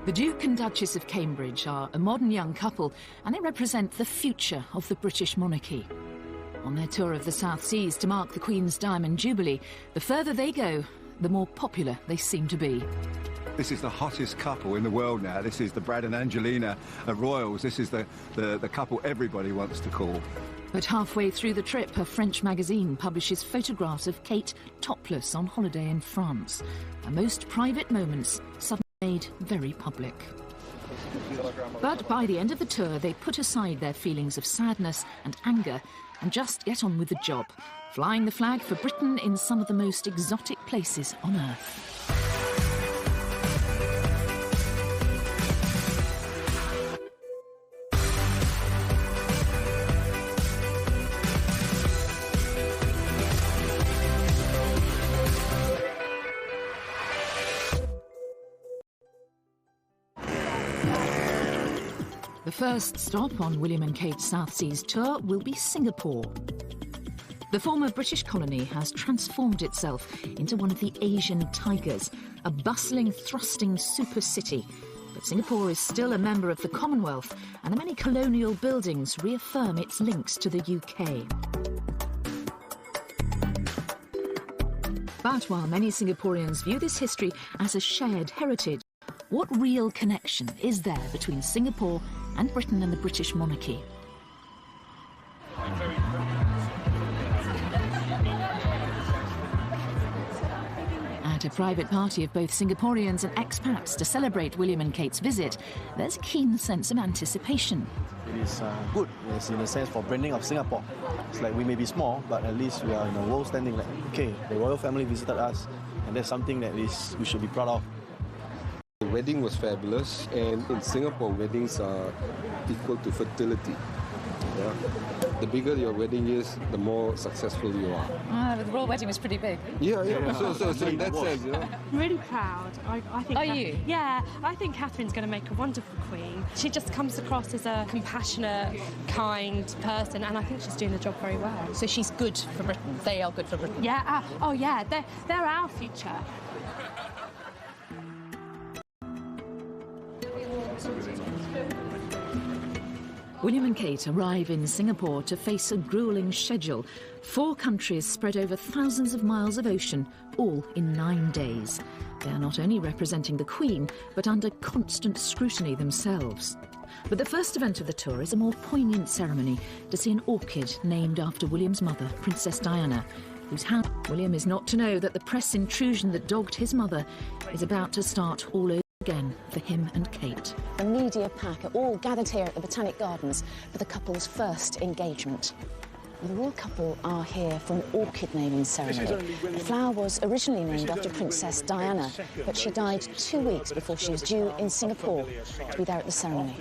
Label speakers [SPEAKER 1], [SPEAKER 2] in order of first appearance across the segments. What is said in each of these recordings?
[SPEAKER 1] The Duke and Duchess of Cambridge are a modern young couple, and they represent the future of the British monarchy. On their tour of the South Seas to mark the Queen's Diamond Jubilee, the further they go, the more popular they seem to be.
[SPEAKER 2] This is the hottest couple in the world now. This is the Brad and Angelina royals. This is the couple everybody wants to call.
[SPEAKER 1] But halfway through the trip, a French magazine publishes photographs of Kate topless on holiday in France. Her most private moments suddenly made very public. But by the end of the tour, they put aside their feelings of sadness and anger and just get on with the job, flying the flag for Britain in some of the most exotic places on earth. The first stop on William and Kate's South Seas tour will be Singapore. The former British colony has transformed itself into one of the Asian tigers, a bustling, thrusting super city. But Singapore is still a member of the Commonwealth, and the many colonial buildings reaffirm its links to the UK. But while many Singaporeans view this history as a shared heritage, what real connection is there between Singapore and Britain and the British monarchy? At a private party of both Singaporeans and expats to celebrate William and Kate's visit, there's a keen sense of anticipation.
[SPEAKER 3] It is good, yes, in a sense, for branding of Singapore. It's like we may be small, but at least we are in a world standing like, okay, the royal family visited us, and that's something that we should be proud of.
[SPEAKER 4] The wedding was fabulous, and in Singapore, weddings are equal to fertility. Yeah. The bigger your wedding is, the more successful you are.
[SPEAKER 5] The royal wedding was pretty big.
[SPEAKER 4] Yeah. So in that sense, you know.
[SPEAKER 6] I'm really proud. I think.
[SPEAKER 5] Are you?
[SPEAKER 6] Yeah, I think Catherine's going to make a wonderful queen. She just comes across as a compassionate, kind person, and I think she's doing the job very well.
[SPEAKER 5] So she's good for Britain. They are good for Britain.
[SPEAKER 6] Yeah. Oh, yeah. They're our future.
[SPEAKER 1] William and Kate arrive in Singapore to face a gruelling schedule. 4 countries spread over thousands of miles of ocean, all in 9 days. They are not only representing the Queen, but under constant scrutiny themselves. But the first event of the tour is a more poignant ceremony to see an orchid named after William's mother, Princess Diana, whose house William is not to know that the press intrusion that dogged his mother is about to start all over again for him and Kate.
[SPEAKER 7] The media pack are all gathered here at the Botanic Gardens for the couple's first engagement. The royal couple are here for an orchid naming ceremony. The flower was originally named after Princess Diana, but she died 2 weeks before she was due in Singapore to be there at the ceremony.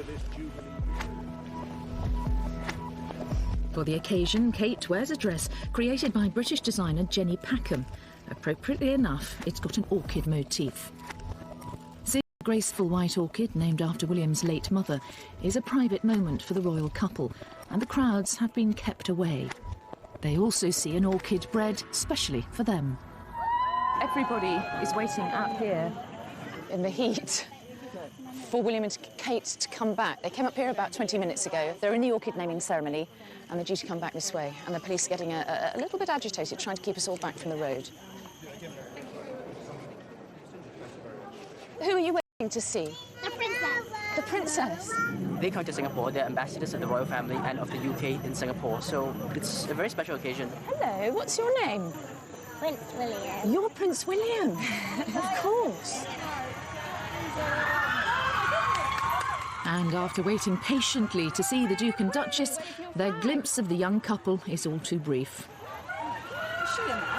[SPEAKER 1] For the occasion, Kate wears a dress created by British designer Jenny Packham. Appropriately enough, it's got an orchid motif. A graceful white orchid named after William's late mother is a private moment for the royal couple, and the crowds have been kept away. They also see an orchid bred specially for them.
[SPEAKER 5] Everybody is waiting out here
[SPEAKER 7] In the heat for William and Kate to come back. They came up here about 20 minutes ago. They're in the orchid naming ceremony, and they're due to come back this way. And the police are getting a little bit agitated, trying to keep us all back from the road. Who are you waiting to see?
[SPEAKER 8] The princess.
[SPEAKER 7] The princess?
[SPEAKER 9] They come to Singapore, they're ambassadors of the royal family and of the UK in Singapore, so it's a very special occasion.
[SPEAKER 7] Hello, what's your name?
[SPEAKER 8] Prince William.
[SPEAKER 7] You're Prince William, of course.
[SPEAKER 1] And after waiting patiently to see the Duke and Duchess, their glimpse of the young couple is all too brief.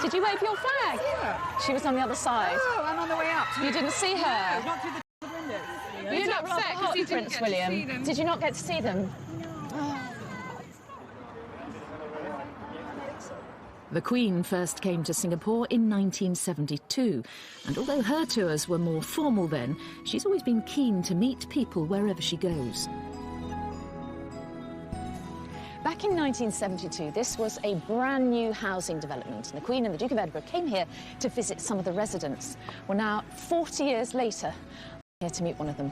[SPEAKER 7] Did you wave your flag?
[SPEAKER 10] Yeah.
[SPEAKER 7] She was on the other side.
[SPEAKER 10] Oh, I'm on the way up.
[SPEAKER 7] You didn't see her?
[SPEAKER 10] No, not through the window.
[SPEAKER 7] You look rather hot, Prince William. Did you not get to see them?
[SPEAKER 1] The Queen first came to Singapore in 1972, and although her tours were more formal then, she's always been keen to meet people wherever she goes.
[SPEAKER 7] Back in 1972, this was a brand new housing development, and the Queen and the Duke of Edinburgh came here to visit some of the residents. Well, now, 40 years later, I'm here to meet one of them.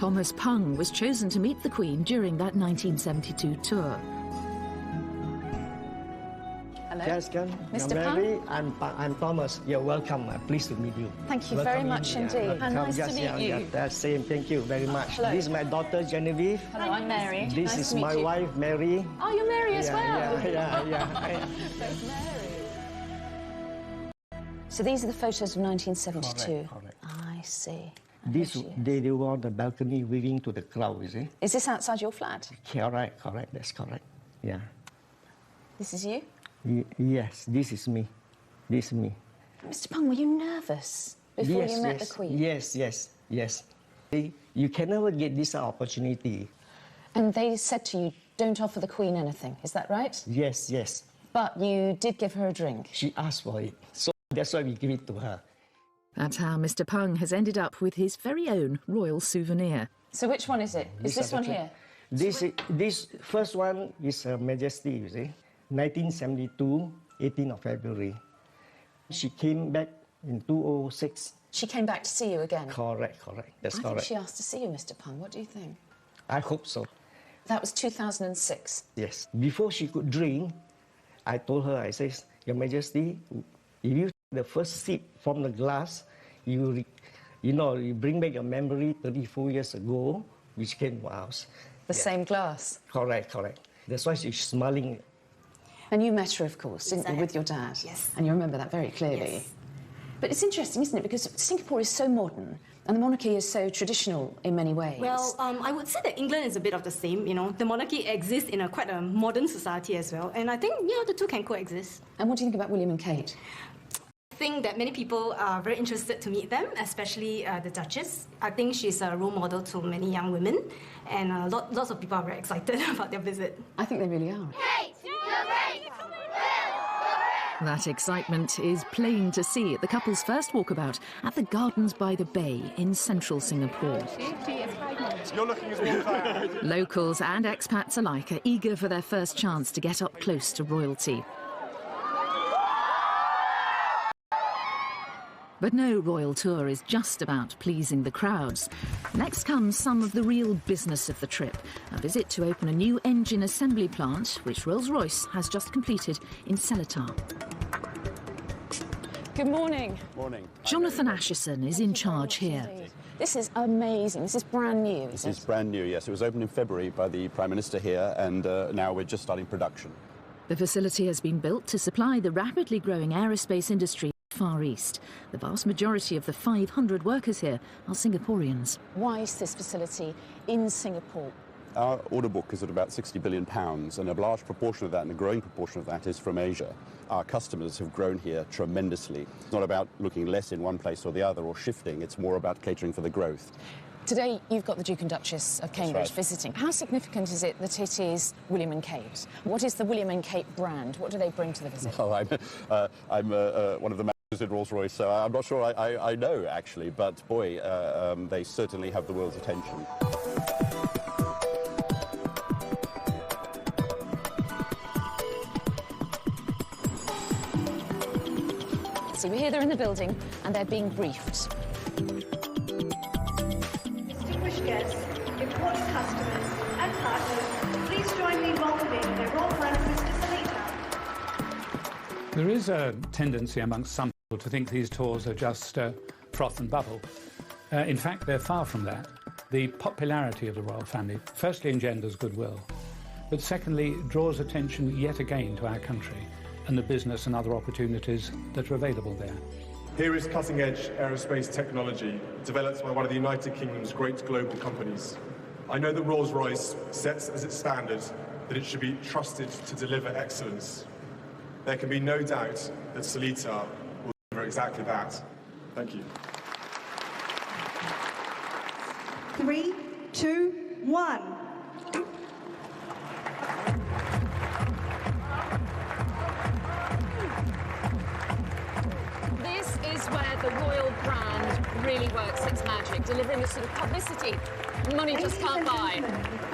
[SPEAKER 1] Thomas Pung was chosen to meet the Queen during that 1972 tour.
[SPEAKER 10] Hello. Mr.
[SPEAKER 11] Mary, I'm Thomas. You're welcome. I'm pleased to meet you.
[SPEAKER 10] Thank you very much indeed. And nice to meet you.
[SPEAKER 11] That's same. Thank you very much.
[SPEAKER 10] Hello.
[SPEAKER 11] This is my daughter, Genevieve.
[SPEAKER 10] Hello, I'm Mary.
[SPEAKER 11] This
[SPEAKER 10] nice
[SPEAKER 11] is my wife, Mary.
[SPEAKER 10] Oh, you're Mary as well.
[SPEAKER 11] Yeah.
[SPEAKER 10] There's Mary. So these are the photos of 1972.
[SPEAKER 11] Correct.
[SPEAKER 10] I see.
[SPEAKER 11] This they were on the balcony waving to the crowd, you see?
[SPEAKER 10] Is this outside your flat?
[SPEAKER 11] Correct. That's correct. Yeah.
[SPEAKER 10] This is you?
[SPEAKER 11] Yes, this is me. This is me.
[SPEAKER 10] Mr. Pung, were you nervous before you met the Queen?
[SPEAKER 11] Yes. You can never get this opportunity.
[SPEAKER 10] And they said to you, don't offer the Queen anything, is that right?
[SPEAKER 11] Yes.
[SPEAKER 10] But you did give her a drink?
[SPEAKER 11] She asked for it, so that's why we give it to her.
[SPEAKER 1] That's how Mr. Pung has ended up with his very own royal souvenir.
[SPEAKER 10] So which one is it? Is this one here?
[SPEAKER 11] This first one is Her Majesty, you see. 1972, 18th of February. She came back in 2006.
[SPEAKER 10] She came back to see you again?
[SPEAKER 11] Correct. That's correct.
[SPEAKER 10] I think she asked to see you, Mr. Pung. What do you think?
[SPEAKER 11] I hope so.
[SPEAKER 10] That was 2006?
[SPEAKER 11] Yes. Before she could drink, I told her, I said, Your Majesty, if you take the first sip from the glass, you bring back your memory 34 years ago, which came to us.
[SPEAKER 10] The same glass?
[SPEAKER 11] Correct. That's why she's smiling.
[SPEAKER 10] And you met her, of course, didn't you, with your dad?
[SPEAKER 12] Yes.
[SPEAKER 10] And you remember that very clearly.
[SPEAKER 12] Yes.
[SPEAKER 10] But it's interesting, isn't it? Because Singapore is so modern and the monarchy is so traditional in many ways.
[SPEAKER 12] Well, I would say that England is a bit of the same, you know. The monarchy exists in quite a modern society as well. And I think, the two can coexist.
[SPEAKER 10] And what do you think about William and Kate?
[SPEAKER 12] I think that many people are very interested to meet them, especially the Duchess. I think she's a role model to many young women. And lots of people are very excited about their visit.
[SPEAKER 10] I think they really are.
[SPEAKER 8] Kate, you're great!
[SPEAKER 1] That excitement is plain to see at the couple's first walkabout at the Gardens by the Bay in central Singapore.
[SPEAKER 13] You're looking as well.
[SPEAKER 1] Locals and expats alike are eager for their first chance to get up close to royalty. But no royal tour is just about pleasing the crowds. Next comes some of the real business of the trip, a visit to open a new engine assembly plant, which Rolls-Royce has just completed in Seletar.
[SPEAKER 10] Good morning.
[SPEAKER 13] Morning.
[SPEAKER 1] Jonathan Asherson is in charge here.
[SPEAKER 10] This is amazing. This is brand new,
[SPEAKER 13] This is brand new, yes. It was opened in February by the Prime Minister here, and now we're just starting production.
[SPEAKER 1] The facility has been built to supply the rapidly growing aerospace industry Far East. The vast majority of the 500 workers here are Singaporeans.
[SPEAKER 10] Why is this facility in Singapore?
[SPEAKER 13] Our order book is at about £60 billion, and a large proportion of that, and a growing proportion of that, is from Asia. Our customers have grown here tremendously. It's not about looking less in one place or the other or shifting, it's more about catering for the growth.
[SPEAKER 10] Today, you've got the Duke and Duchess of Cambridge visiting. How significant is it that it is William and Kate? What is the William and Kate brand? What do they bring to the visit?
[SPEAKER 13] Oh, I'm one of the managers at Rolls-Royce, so I'm not sure I know, actually, but boy, they certainly have the world's attention.
[SPEAKER 10] So we're here, they're in the building, and they're being briefed.
[SPEAKER 14] Distinguished guests, important customers and partners, please join me in welcoming their Royal Highnesses to Seletar.
[SPEAKER 15] There is a tendency amongst some people to think these tours are just froth and bubble. In fact, they're far from that. The popularity of the royal family firstly engenders goodwill, but secondly draws attention yet again to our country and the business and other opportunities that are available there.
[SPEAKER 16] Here is cutting-edge aerospace technology developed by one of the United Kingdom's great global companies. I know that Rolls-Royce sets as its standard that it should be trusted to deliver excellence. There can be no doubt that Seletar will deliver exactly that. Thank you.
[SPEAKER 14] 3, 2, 1.
[SPEAKER 10] This is where the royal brand really works its magic, delivering the sort of publicity money just can't buy.
[SPEAKER 14] The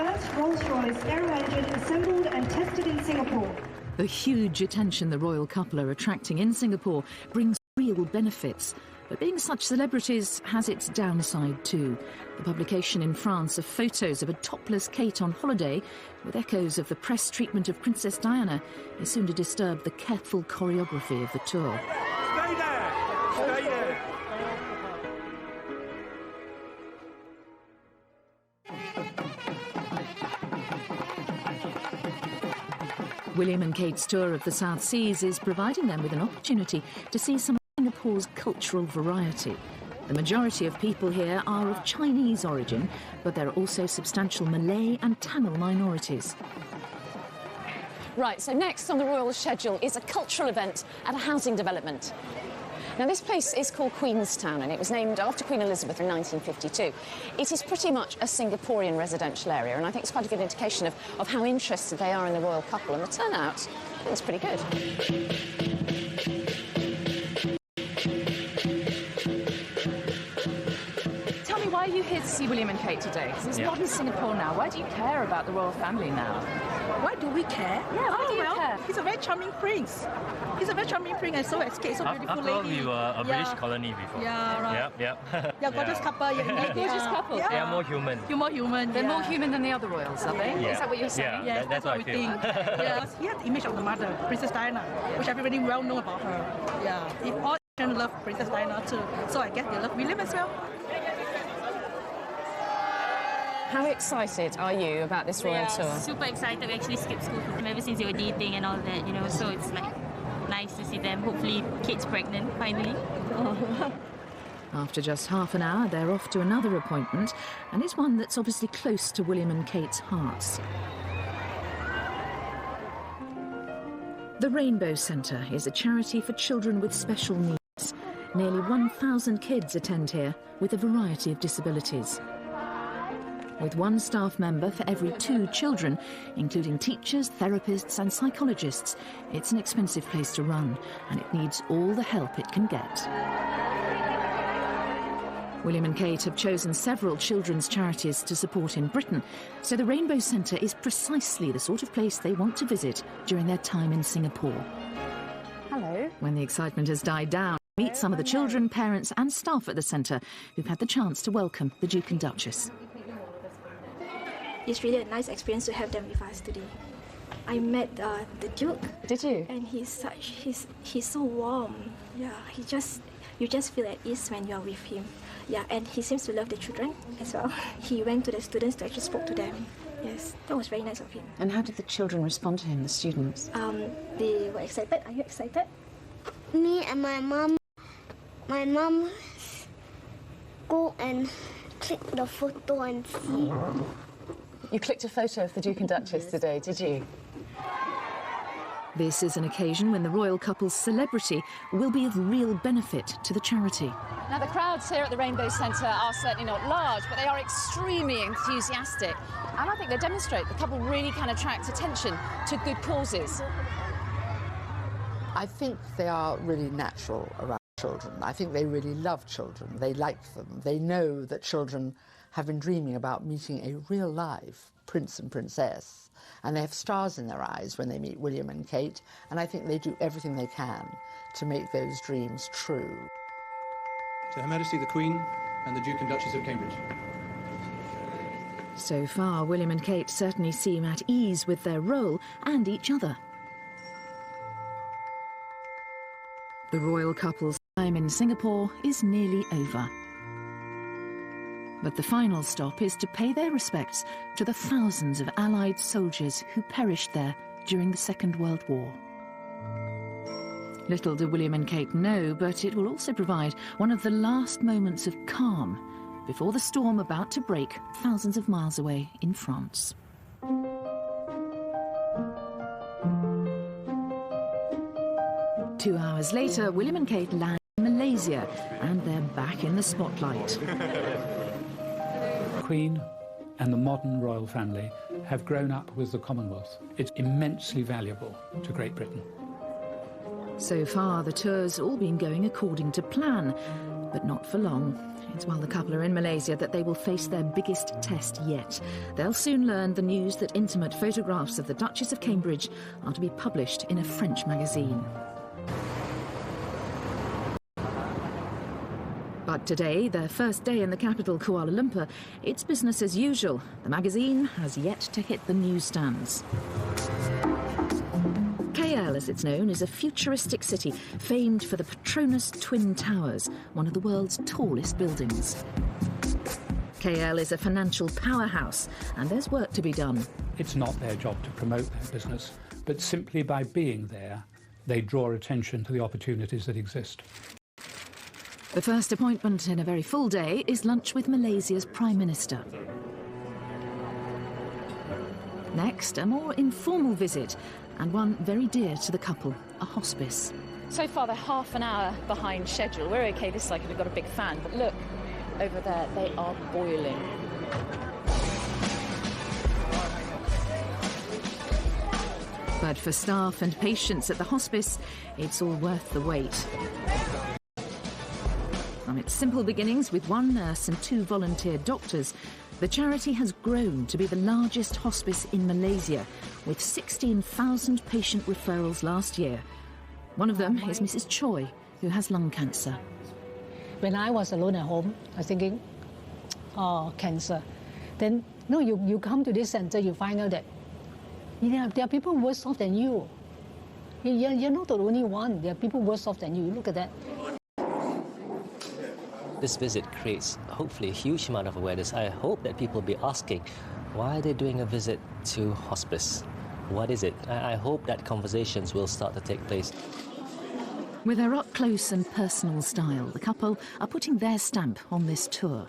[SPEAKER 14] first Rolls-Royce aero engine assembled and tested in Singapore.
[SPEAKER 1] The huge attention the royal couple are attracting in Singapore brings real benefits. But being such celebrities has its downside too. The publication in France of photos of a topless Kate on holiday, with echoes of the press treatment of Princess Diana, is soon to disturb the careful choreography of the tour.
[SPEAKER 17] Stay there! Stay there!
[SPEAKER 1] William and Kate's tour of the South Seas is providing them with an opportunity to see some of Singapore's cultural variety. The majority of people here are of Chinese origin, but there are also substantial Malay and Tamil minorities.
[SPEAKER 10] Right, so next on the royal schedule is a cultural event at a housing development. Now, this place is called Queenstown, and it was named after Queen Elizabeth in 1952. It is pretty much a Singaporean residential area, and I think it's quite a good indication of how interested they are in the royal couple, and the turnout is pretty good.
[SPEAKER 5] Tell me, why are you here to see William and Kate today? Because it's modern Singapore now. Why do you care about the royal family now?
[SPEAKER 18] Why do we care?
[SPEAKER 5] Yeah, why do you care?
[SPEAKER 18] He's a very charming prince. He's a very charming prince and so escaped, so beautiful
[SPEAKER 19] After all,
[SPEAKER 18] lady.
[SPEAKER 19] we were a British colony before.
[SPEAKER 18] Yeah, right.
[SPEAKER 19] Yep.
[SPEAKER 18] Yeah, gorgeous couple. Yeah,
[SPEAKER 5] gorgeous couple.
[SPEAKER 18] Yeah.
[SPEAKER 19] They are more human.
[SPEAKER 18] You're more human.
[SPEAKER 5] They're more human than the other royals, are they?
[SPEAKER 19] Yeah.
[SPEAKER 5] Is that what you're saying?
[SPEAKER 19] Yeah,
[SPEAKER 18] Yes,
[SPEAKER 19] that's what I
[SPEAKER 18] we
[SPEAKER 19] feel.
[SPEAKER 18] think. Yes, he had the image of the mother, Princess Diana, which everybody well know about her. Yeah, if all Asians love Princess Diana too, so I guess they love William as well.
[SPEAKER 10] How excited are you about this royal tour?
[SPEAKER 20] Super excited. We actually skipped school for them ever since they were dating and all that, you know, so it's like nice to see them. Hopefully Kate's pregnant finally.
[SPEAKER 1] After just half an hour, they're off to another appointment, and it's one that's obviously close to William and Kate's hearts. The Rainbow Centre is a charity for children with special needs. Nearly 1,000 kids attend here with a variety of disabilities. With one staff member for every 2 children, including teachers, therapists and psychologists, it's an expensive place to run, and it needs all the help it can get. William and Kate have chosen several children's charities to support in Britain, so the Rainbow Centre is precisely the sort of place they want to visit during their time in Singapore.
[SPEAKER 10] Hello.
[SPEAKER 1] When the excitement has died down, meet some of the children, parents and staff at the centre who've had the chance to welcome the Duke and Duchess.
[SPEAKER 21] It's really a nice experience to have them with us today. I met the Duke.
[SPEAKER 10] Did you?
[SPEAKER 21] And he's so warm. Yeah, you just feel at ease when you're with him. Yeah, and he seems to love the children as well. He went to the students to actually spoke to them. Yes, that was very nice of him.
[SPEAKER 10] And how did the children respond to him, the students?
[SPEAKER 21] They were excited. Are you excited?
[SPEAKER 8] Me and my mom go and click the photo and see.
[SPEAKER 10] You clicked a photo of the Duke and Duchess today, did you?
[SPEAKER 1] This is an occasion when the royal couple's celebrity will be of real benefit to the charity.
[SPEAKER 10] Now, the crowds here at the Rainbow Centre are certainly not large, but they are extremely enthusiastic. And I think they demonstrate the couple really can attract attention to good causes.
[SPEAKER 22] I think they are really natural around children. I think they really love children. They like them. They know that children have been dreaming about meeting a real life prince and princess, and they have stars in their eyes when they meet William and Kate, and I think they do everything they can to make those dreams true.
[SPEAKER 23] To Her Majesty the Queen and the Duke and Duchess of Cambridge.
[SPEAKER 1] So far, William and Kate certainly seem at ease with their role and each other. The royal couple's time in Singapore is nearly over. But the final stop is to pay their respects to the thousands of Allied soldiers who perished there during the Second World War. Little do William and Kate know, but it will also provide one of the last moments of calm before the storm about to break thousands of miles away in France. Two hours later, William and Kate land in Malaysia, and they're back in the spotlight.
[SPEAKER 15] Queen and the modern royal family have grown up with the Commonwealth. It's immensely valuable to Great Britain.
[SPEAKER 1] So far, the tour's all been going according to plan, but not for long. It's while the couple are in Malaysia that they will face their biggest test yet. They'll soon learn the news that intimate photographs of the Duchess of Cambridge are to be published in a French magazine. But today, their first day in the capital, Kuala Lumpur, it's business as usual. The magazine has yet to hit the newsstands. KL, as it's known, is a futuristic city famed for the Petronas Twin Towers, one of the world's tallest buildings. KL is a financial powerhouse, and there's work to be done.
[SPEAKER 15] It's not their job to promote their business, but simply by being there, they draw attention to the opportunities that exist.
[SPEAKER 1] The first appointment in a very full day is lunch with Malaysia's Prime Minister. Next, a more informal visit, and one very dear to the couple, a hospice.
[SPEAKER 10] So far, they're half an hour behind schedule. We're OK this side because we've got a big fan, but look, over there, they are boiling.
[SPEAKER 1] But for staff and patients at the hospice, it's all worth the wait. From its simple beginnings with one nurse and 2 volunteer doctors, the charity has grown to be the largest hospice in Malaysia, with 16,000 patient referrals last year. One of them is Mrs. Choi, who has lung cancer.
[SPEAKER 2] When I was alone at home, I was thinking, oh, cancer. Then, no, you come to this centre, you find out that there are people worse off than you. You're not the only one. There are people worse off than you. Look at that.
[SPEAKER 3] This visit creates, hopefully, a huge amount of awareness. I hope that people will be asking, why are they doing a visit to hospice? What is it? I hope that conversations will start to take place.
[SPEAKER 1] With their up-close and personal style, the couple are putting their stamp on this tour.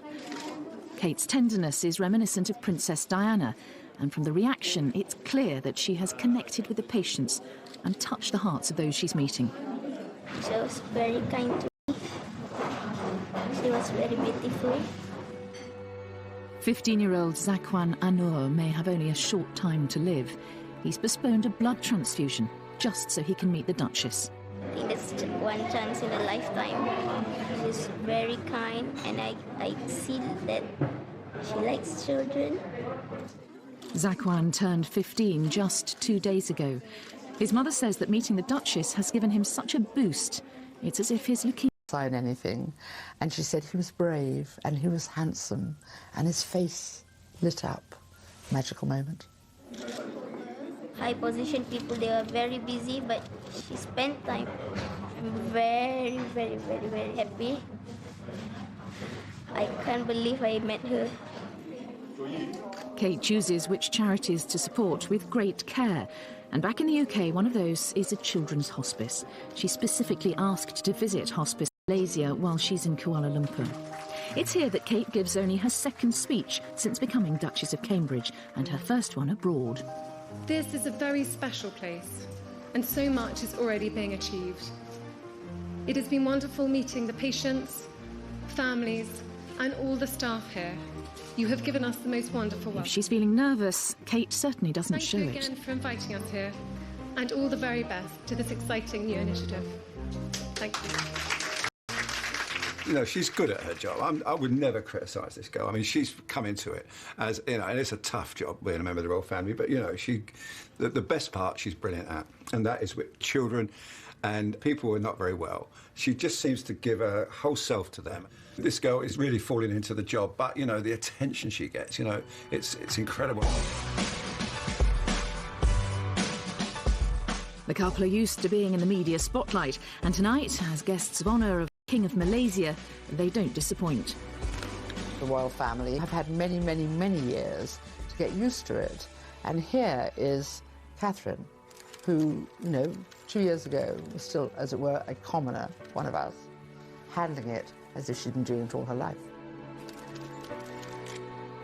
[SPEAKER 1] Kate's tenderness is reminiscent of Princess Diana, and from the reaction, it's clear that she has connected with the patients and touched the hearts of those she's meeting.
[SPEAKER 8] She was very kind to me. She was very beautiful.
[SPEAKER 1] 15-year-old Zakwan Anur may have only a short time to live. He's postponed a blood transfusion just so he can meet the Duchess.
[SPEAKER 8] I think that's one chance in a lifetime. She's very kind, and I see that she likes children.
[SPEAKER 1] Zakwan turned 15 just 2 days ago. His mother says that meeting the Duchess has given him such a boost. It's as if his leukemia...
[SPEAKER 22] Sign anything. And she said he was brave and he was handsome and his face lit up. Magical moment.
[SPEAKER 8] High position people, they are very busy, but she spent time. I'm very, very, very, very happy. I can't believe I met her.
[SPEAKER 1] Kate chooses which charities to support with great care. And back in the UK, one of those is a children's hospice. She specifically asked to visit Hospice Malaysia while she's in Kuala Lumpur. It's here that Kate gives only her second speech since becoming Duchess of Cambridge, and her first one abroad.
[SPEAKER 19] This is a very special place, and so much is already being achieved. It has been wonderful meeting the patients, families, and all the staff here. You have given us the most wonderful welcome.
[SPEAKER 1] If she's feeling nervous, Kate certainly doesn't show it.
[SPEAKER 19] Thank you again for inviting us here, and all the very best to this exciting new initiative. Thank you.
[SPEAKER 24] You know, she's good at her job. I would never criticise this girl. I mean, she's come into it as, you know, and it's a tough job being a member of the royal family, but, you know, the best part she's brilliant at, and that is with children and people who are not very well. She just seems to give her whole self to them. This girl is really falling into the job, but, you know, the attention she gets, you know, it's incredible.
[SPEAKER 1] The couple are used to being in the media spotlight, and tonight, as guests of honour of King of Malaysia, they don't disappoint.
[SPEAKER 22] The royal family have had many, many, many years to get used to it. And here is Catherine, who, you know, 2 years ago was still, as it were, a commoner, one of us, handling it as if she'd been doing it all her life.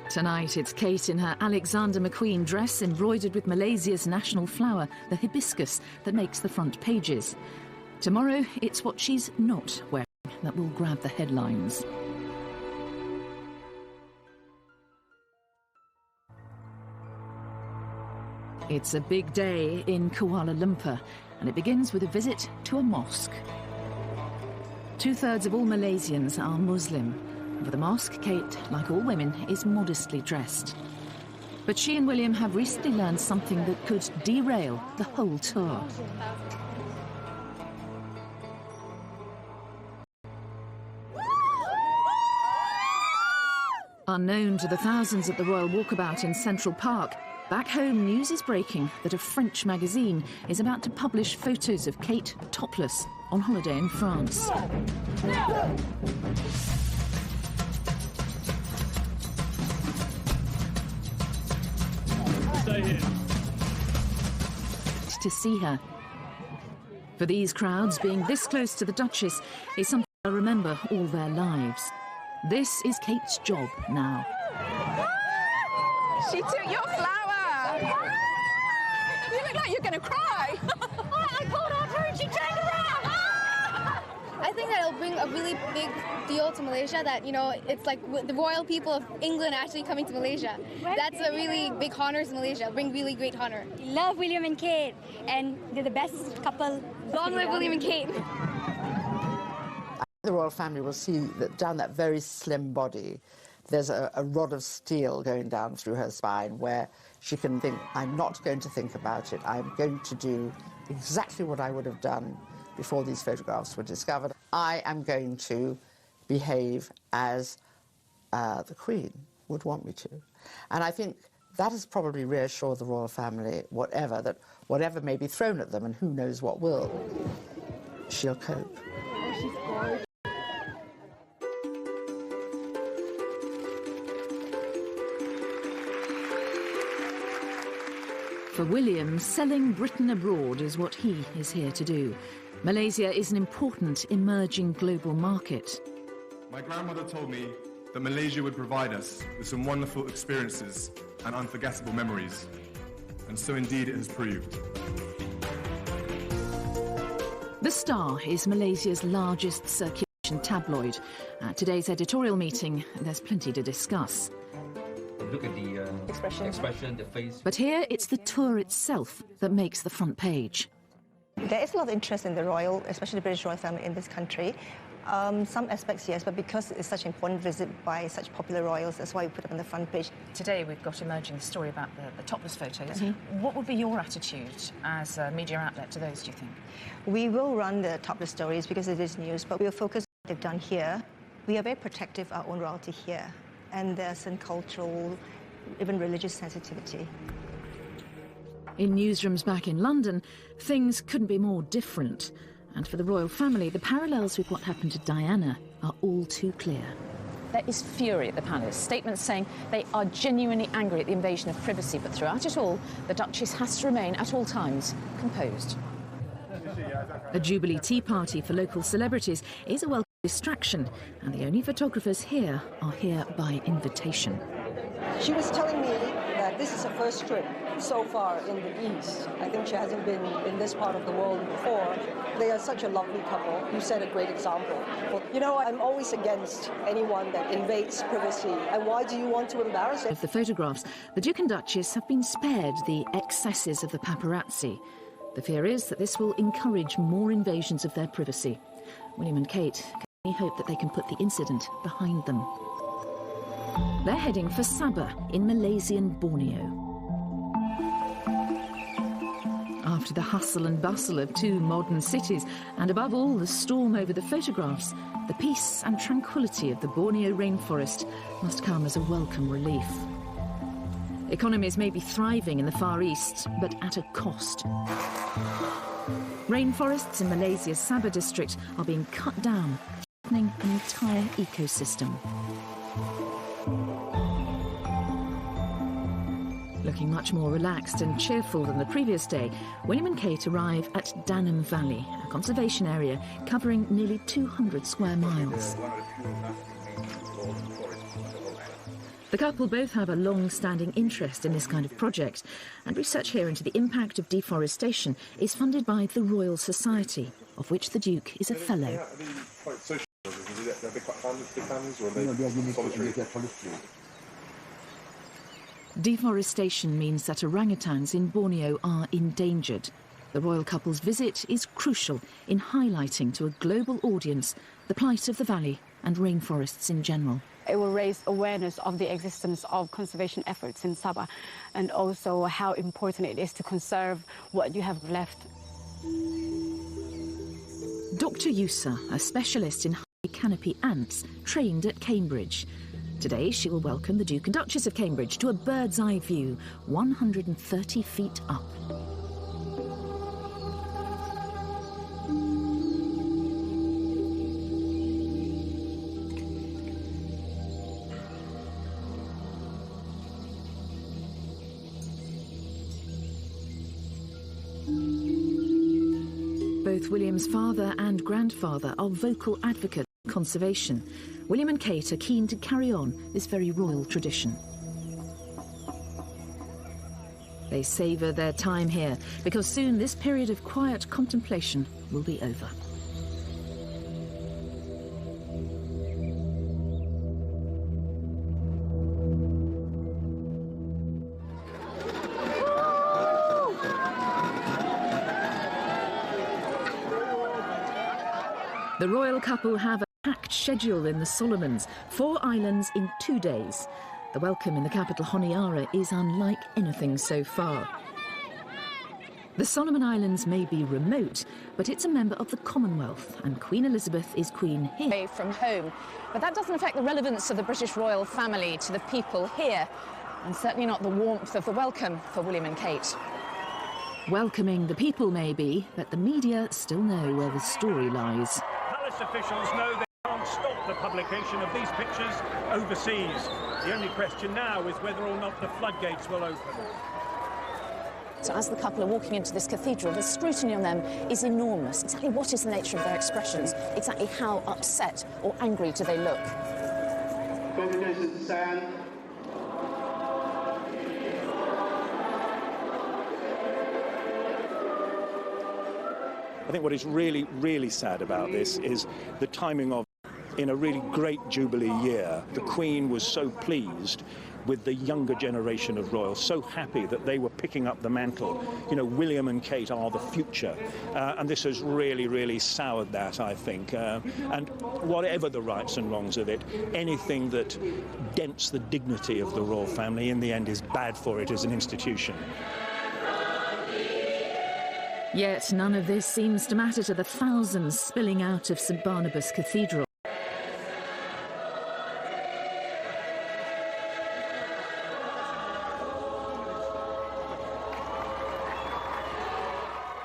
[SPEAKER 1] Tonight, it's Kate in her Alexander McQueen dress embroidered with Malaysia's national flower, the hibiscus, that makes the front pages. Tomorrow, it's what she's not wearing that will grab the headlines. It's a big day in Kuala Lumpur, and it begins with a visit to a mosque. 2/3 of all Malaysians are Muslim. For the mosque, Kate, like all women, is modestly dressed. But she and William have recently learned something that could derail the whole tour. Unknown to the thousands at the Royal Walkabout in Central Park, back home news is breaking that a French magazine is about to publish photos of Kate topless on holiday in France.
[SPEAKER 17] Stay here.
[SPEAKER 1] To see her. For these crowds, being this close to the Duchess is something they'll remember all their lives. This is Kate's job now.
[SPEAKER 10] She took your flower! You look like you're going to cry!
[SPEAKER 4] I called out her and she turned around! I think that it'll bring a really big deal to Malaysia, that, you know, it's like the royal people of England actually coming to Malaysia. That's a really big honor to Malaysia, bring really great honor.
[SPEAKER 6] Love William and Kate, and they're the best couple.
[SPEAKER 4] Long live William and Kate.
[SPEAKER 22] The royal family will see that down that very slim body, there's a rod of steel going down through her spine where she can think, I'm not going to think about it. I'm going to do exactly what I would have done before these photographs were discovered. I am going to behave as the Queen would want me to. And I think that has probably reassured the royal family, whatever may be thrown at them, and who knows what will, she'll cope.
[SPEAKER 1] For William, selling Britain abroad is what he is here to do. Malaysia is an important emerging global market.
[SPEAKER 16] My grandmother told me that Malaysia would provide us with some wonderful experiences and unforgettable memories. And so indeed it has proved.
[SPEAKER 1] The Star is Malaysia's largest circulation tabloid. At today's editorial meeting, there's plenty to discuss.
[SPEAKER 7] Look at the expression, the face.
[SPEAKER 1] But here, it's the tour itself that makes the front page.
[SPEAKER 9] There is a lot of interest in the royal, especially the British royal family in this country. Some aspects, yes, but because it's such an important visit by such popular royals, that's why we put it on the front page.
[SPEAKER 5] Today we've got emerging the story about the topless photos. What would be your attitude as a media outlet to those, do you think?
[SPEAKER 9] We will run the topless stories because it is news, but we'll focus on what they've done here. We are very protective of our own royalty here, and there's some cultural, even religious sensitivity.
[SPEAKER 1] In newsrooms back in London, things couldn't be more different. And for the royal family, the parallels with what happened to Diana are all too clear.
[SPEAKER 10] There is fury at the palace, statements saying they are genuinely angry at the invasion of privacy, but throughout it all, the Duchess has to remain at all times composed.
[SPEAKER 1] A Jubilee tea party for local celebrities is a welcome distraction, and the only photographers here are here by invitation.
[SPEAKER 25] She was telling me that this is her first trip so far in the East. I think she hasn't been in this part of the world before. They are such a lovely couple. You set a great example. You know, I'm always against anyone that invades privacy. And why do you want to embarrass it?
[SPEAKER 1] Of the photographs, the Duke and Duchess have been spared the excesses of the paparazzi. The fear is that this will encourage more invasions of their privacy. William and Kate can only hope that they can put the incident behind them. They're heading for Sabah in Malaysian Borneo. After the hustle and bustle of two modern cities, and above all the storm over the photographs, the peace and tranquility of the Borneo rainforest must come as a welcome relief. Economies may be thriving in the Far East, but at a cost. Rainforests in Malaysia's Sabah district are being cut down, threatening an entire ecosystem. Looking much more relaxed and cheerful than the previous day, William and Kate arrive at Danam Valley, a conservation area covering nearly 200 square miles. The couple both have a long-standing interest in this kind of project, and research here into the impact of deforestation is funded by the Royal Society, of which the Duke is a fellow. Deforestation means that orangutans in Borneo are endangered. The royal couple's visit is crucial in highlighting to a global audience the plight of the valley and rainforests in general.
[SPEAKER 26] It will raise awareness of the existence of conservation efforts in Sabah, and also how important it is to conserve what you have left.
[SPEAKER 1] Dr. Yusa, a specialist in high canopy ants, trained at Cambridge. Today she will welcome the Duke and Duchess of Cambridge to a bird's eye view, 130 feet up. Both William's father and grandfather are vocal advocates of conservation. William and Kate are keen to carry on this very royal tradition. They savour their time here because soon this period of quiet contemplation will be over. The royal couple have a packed schedule in the Solomons, 4 islands in 2 days. The welcome in the capital Honiara is unlike anything so far. The Solomon Islands may be remote, but it's a member of the Commonwealth, and Queen Elizabeth is queen here.
[SPEAKER 10] Away from home. But that doesn't affect the relevance of the British royal family to the people here, and certainly not the warmth of the welcome for William and Kate.
[SPEAKER 1] Welcoming the people may be, but the media still know where the story lies.
[SPEAKER 17] Palace officials know they can't stop the publication of these pictures overseas. The only question now is whether or not the floodgates will open.
[SPEAKER 10] So as the couple are walking into this cathedral, the scrutiny on them is enormous. Exactly what is the nature of their expressions? Exactly how upset or angry do they look?
[SPEAKER 11] Congregation stand.
[SPEAKER 23] I think what is really, really sad about this is the timing of, in a really great Jubilee year, the Queen was so pleased with the younger generation of royals, so happy that they were picking up the mantle. You know, William and Kate are the future, and this has really, really soured that, I think. And whatever the rights and wrongs of it, anything that dents the dignity of the royal family in the end is bad for it as an institution.
[SPEAKER 1] Yet none of this seems to matter to the thousands spilling out of St Barnabas Cathedral.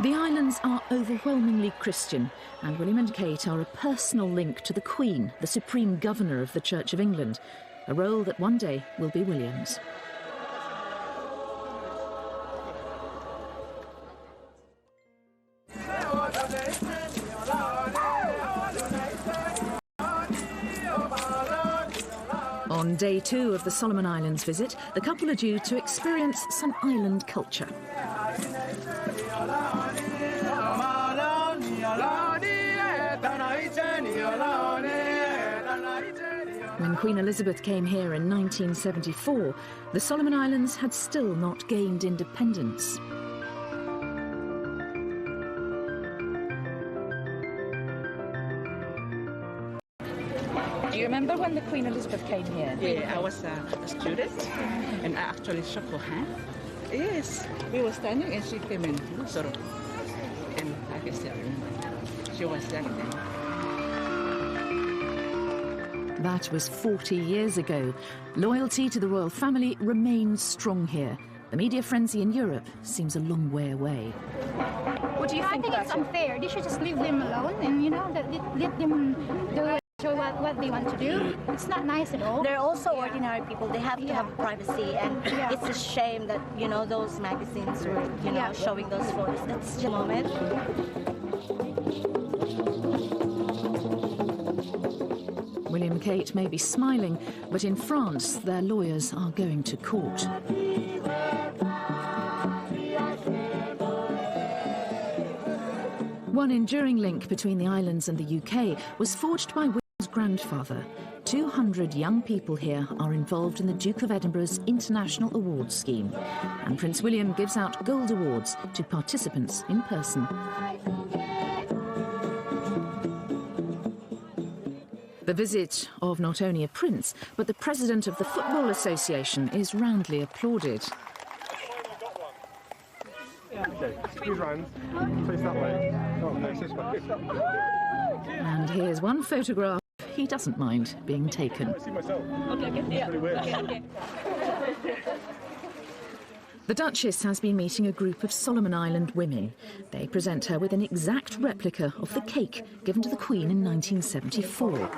[SPEAKER 1] The islands are overwhelmingly Christian, and William and Kate are a personal link to the Queen, the Supreme Governor of the Church of England, a role that one day will be William's. On day 2 of the Solomon Islands visit, the couple are due to experience some island culture. When Queen Elizabeth came here in 1974, the Solomon Islands had still not gained independence.
[SPEAKER 5] Do you remember when the Queen Elizabeth came here?
[SPEAKER 12] Yeah, I was a student, and I actually shook her hand. Yes, we were standing and she came in, sort of, and I can still remember. She was standing there.
[SPEAKER 1] That was 40 years ago. Loyalty to the royal family remains strong here. The media frenzy in Europe seems a long way away.
[SPEAKER 13] What do you think? I think it's unfair. They should just leave them alone and, you know, let them do it. Show what they want to do. It's not nice at all.
[SPEAKER 14] They're also ordinary people. They have to have privacy, and it's a shame that, you know, those magazines were, you know, showing those photos. That's the moment.
[SPEAKER 1] William and Kate may be smiling, but in France, their lawyers are going to court. One enduring link between the islands and the UK was forged by William's grandfather. 200 young people here are involved in the Duke of Edinburgh's International Awards scheme, and Prince William gives out gold awards to participants in person. The visit of not only a prince, but the president of the Football Association is roundly applauded.
[SPEAKER 16] Okay, squeeze round, face that way. Oh, face this way.
[SPEAKER 1] And here's one photograph he doesn't mind being taken. The Duchess has been meeting a group of Solomon Island women. They present her with an exact replica of the cake given to the Queen in 1974.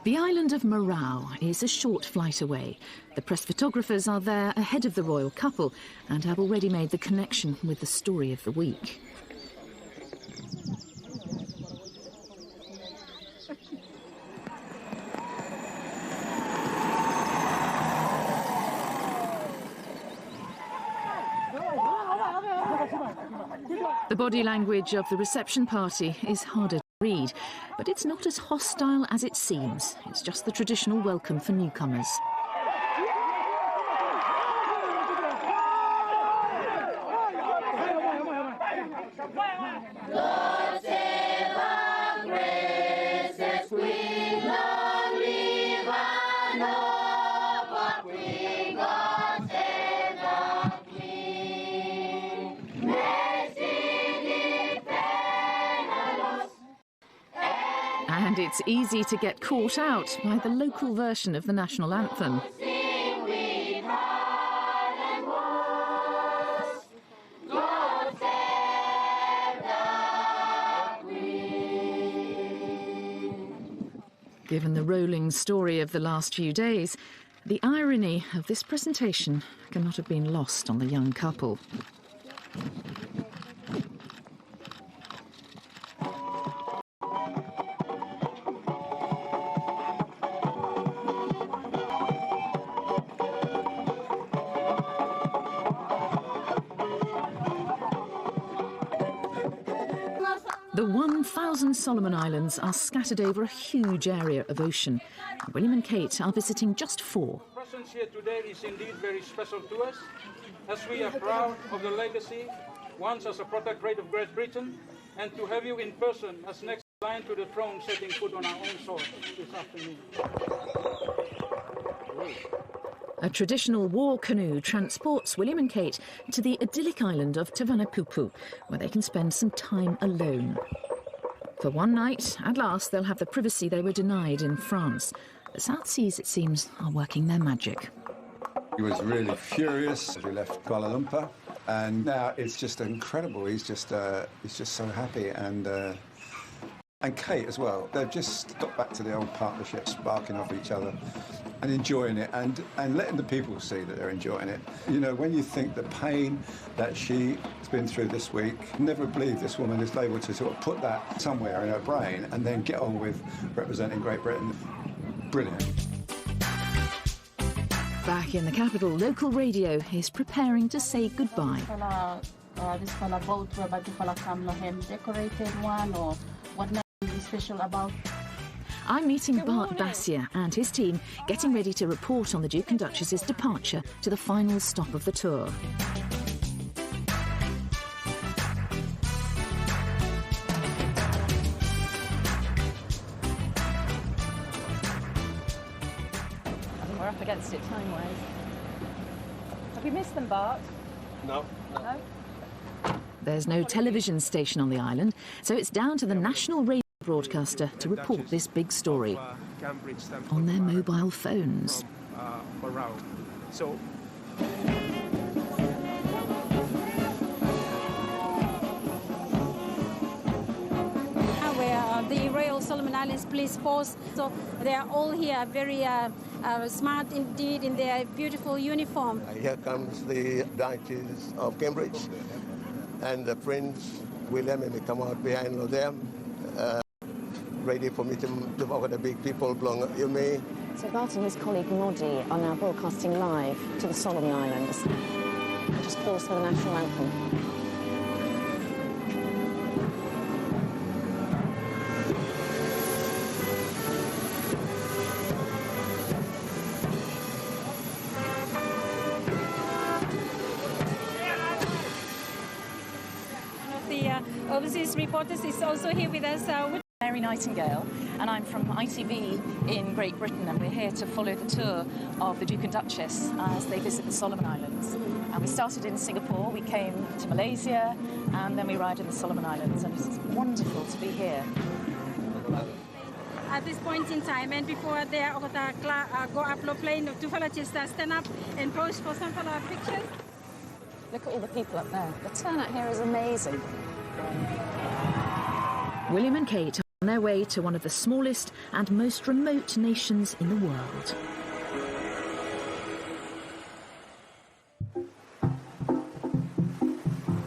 [SPEAKER 1] The island of Marau is a short flight away. The press photographers are there ahead of the royal couple and have already made the connection with the story of the week. The body language of the reception party is harder to read, but it's not as hostile as it seems. It's just the traditional welcome for newcomers. And it's easy to get caught out by the local version of the national anthem. Given the rolling story of the last few days, the irony of this presentation cannot have been lost on the young couple. The 1,000 Solomon Islands are scattered over a huge area of ocean. William and Kate are visiting just 4.
[SPEAKER 2] Your presence here today is indeed very special to us, as we are proud of the legacy, once as a protectorate of Great Britain, and to have you in person as next in line to the throne setting foot on our own soil this afternoon.
[SPEAKER 1] A traditional war canoe transports William and Kate to the idyllic island of Tavanapupu, where they can spend some time alone. For one night, at last, they'll have the privacy they were denied in France. The South Seas, it seems, are working their magic.
[SPEAKER 24] He was really furious as we left Kuala Lumpur, and now it's just incredible. He's just so happy, and Kate as well. They've just got back to the old partnership, sparking off each other and enjoying it, and letting the people see that they're enjoying it. You know, when you think the pain that she's been through this week, never believe this woman is able to sort of put that somewhere in her brain and then get on with representing Great Britain. Brilliant.
[SPEAKER 1] Back in the capital, local radio is preparing to say goodbye.
[SPEAKER 3] This color boat, but the color come decorated one, or what is special about?
[SPEAKER 1] I'm meeting Bart Bassier and his team, getting ready to report on the Duke and Duchess's departure to the final stop of the tour.
[SPEAKER 5] We're up against it time-wise. Have you missed them, Bart?
[SPEAKER 2] No.
[SPEAKER 5] No?
[SPEAKER 1] There's no television station on the island, so it's down to the national radio broadcaster to report this big story on their mobile phones.
[SPEAKER 2] So
[SPEAKER 3] where the Royal Solomon Islands Police Force, so they are all here, very smart indeed in their beautiful uniform.
[SPEAKER 15] Here comes the Duchess of Cambridge and the Prince William, and they come out behind them, ready for me to walk with the big people along Yume.
[SPEAKER 10] So Bart and his colleague Modi are now broadcasting live to the Solomon Islands. Just pause for the national anthem.
[SPEAKER 3] One of the overseas reporters is also here with us.
[SPEAKER 5] Mary Nightingale, and I'm from ITV in Great Britain, and we're here to follow the tour of the Duke and Duchess as they visit the Solomon Islands. And we started in Singapore, we came to Malaysia, and then we arrived in the Solomon Islands, and it's wonderful to be here.
[SPEAKER 3] At this point in time, and before they go up plane, two fellows just stand up and pose for some pictures.
[SPEAKER 10] Look at all the people up there. The turnout here is amazing.
[SPEAKER 1] William and Kate are on their way to one of the smallest and most remote nations in the world.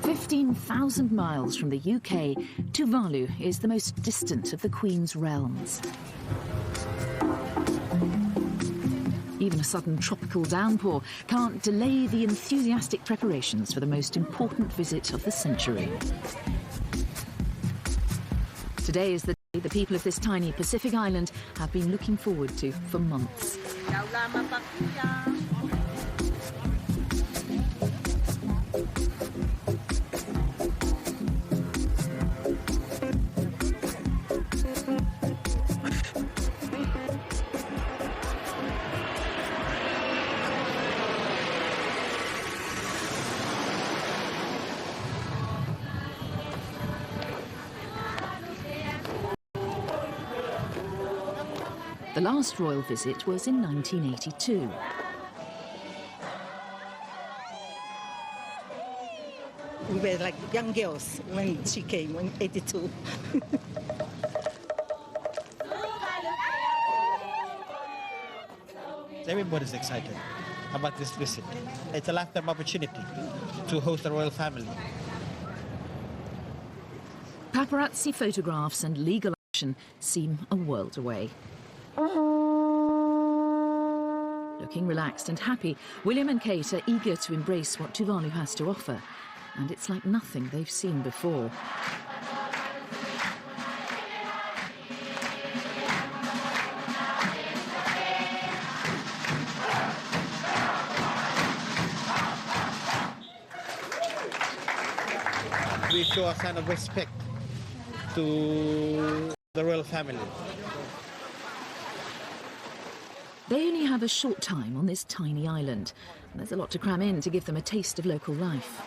[SPEAKER 1] "15,000 miles from the UK, Tuvalu is the most distant of the Queen's realms. Even a sudden tropical downpour can't delay the enthusiastic preparations for the most important visit of the century. Today is the day the people of this tiny Pacific island have been looking forward to for months. The last royal visit was in 1982.
[SPEAKER 12] We were like young girls when she came in 82.
[SPEAKER 6] Everybody's excited about this visit. It's a lifetime opportunity to host the royal family.
[SPEAKER 1] Paparazzi photographs and legal action seem a world away. Looking relaxed and happy, William and Kate are eager to embrace what Tuvalu has to offer. And it's like nothing they've seen before.
[SPEAKER 6] We show a sign of respect to the royal family.
[SPEAKER 1] They only have a short time on this tiny island, and there's a lot to cram in to give them a taste of local life.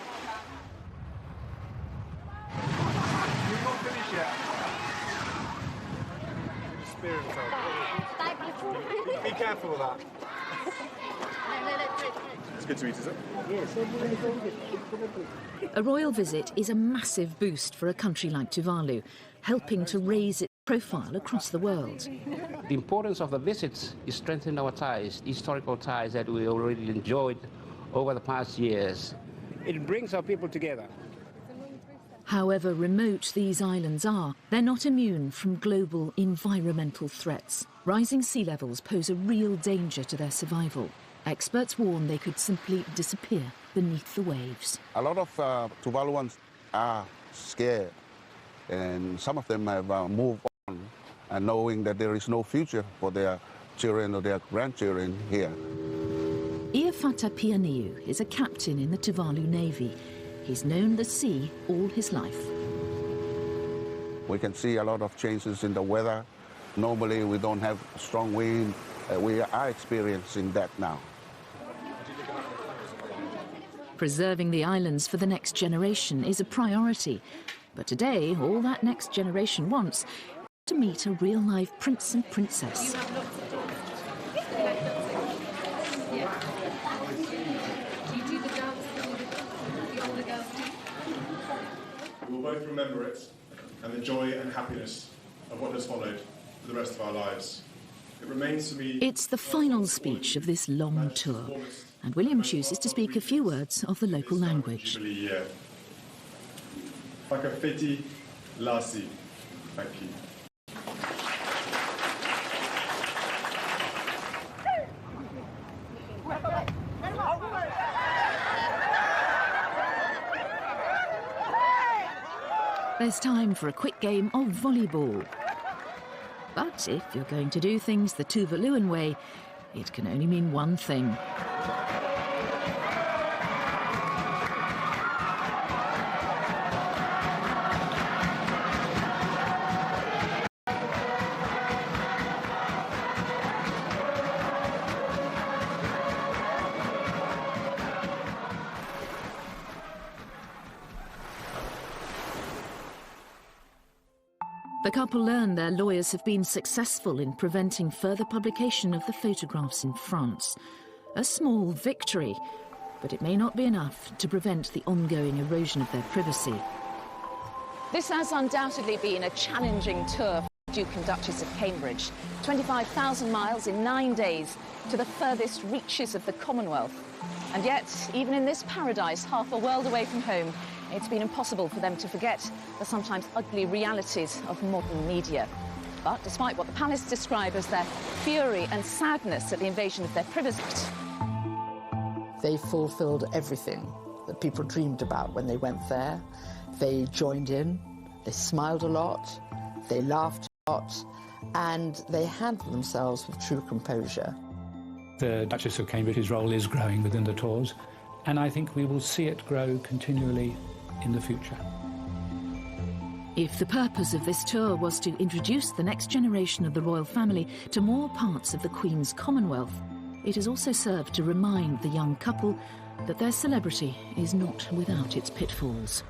[SPEAKER 16] Be careful with that. It's good to eat, is it? Yes.
[SPEAKER 1] A royal visit is a massive boost for a country like Tuvalu, helping to raise its profile across the world.
[SPEAKER 8] The importance of the visits is strengthening our ties, historical ties that we already enjoyed over the past years. It brings our people together.
[SPEAKER 1] However remote these islands are, they're not immune from global environmental threats. Rising sea levels pose a real danger to their survival. Experts warn they could simply disappear beneath the waves.
[SPEAKER 18] A lot of Tuvaluans are scared, and some of them have moved on, and knowing that there is no future for their children or their grandchildren here.
[SPEAKER 1] Iafata Pianiu is a captain in the Tuvalu Navy. He's known the sea all his life.
[SPEAKER 18] We can see a lot of changes in the weather. Normally we don't have strong wind. We are experiencing that now.
[SPEAKER 1] Preserving the islands for the next generation is a priority. But today, all that next generation wants is to meet a real-life prince and princess.
[SPEAKER 16] We will both remember it and the joy and happiness of what has followed for the rest of our lives. It remains for me...
[SPEAKER 1] It's the final speech of this long tour, and William chooses to speak a few words of the local language.
[SPEAKER 16] Jubilee year. Fakafeti Lasi. Thank you.
[SPEAKER 1] There's time for a quick game of volleyball. But if you're going to do things the Tuvaluan way, it can only mean one thing. The couple learn their lawyers have been successful in preventing further publication of the photographs in France. A small victory, but it may not be enough to prevent the ongoing erosion of their privacy.
[SPEAKER 10] This has undoubtedly been a challenging tour for the Duke and Duchess of Cambridge. 25,000 miles in 9 days to the furthest reaches of the Commonwealth. And yet, even in this paradise, half a world away from home, it's been impossible for them to forget the sometimes ugly realities of modern media. But despite what the palace describe as their fury and sadness at the invasion of their privacy,
[SPEAKER 4] they fulfilled everything that people dreamed about when they went there. They joined in, they smiled a lot, they laughed a lot, and they handled themselves with true composure.
[SPEAKER 7] The Duchess of Cambridge's role is growing within the tours, and I think we will see it grow continually in the future.
[SPEAKER 1] If the purpose of this tour was to introduce the next generation of the royal family to more parts of the Queen's Commonwealth, it has also served to remind the young couple that their celebrity is not without its pitfalls.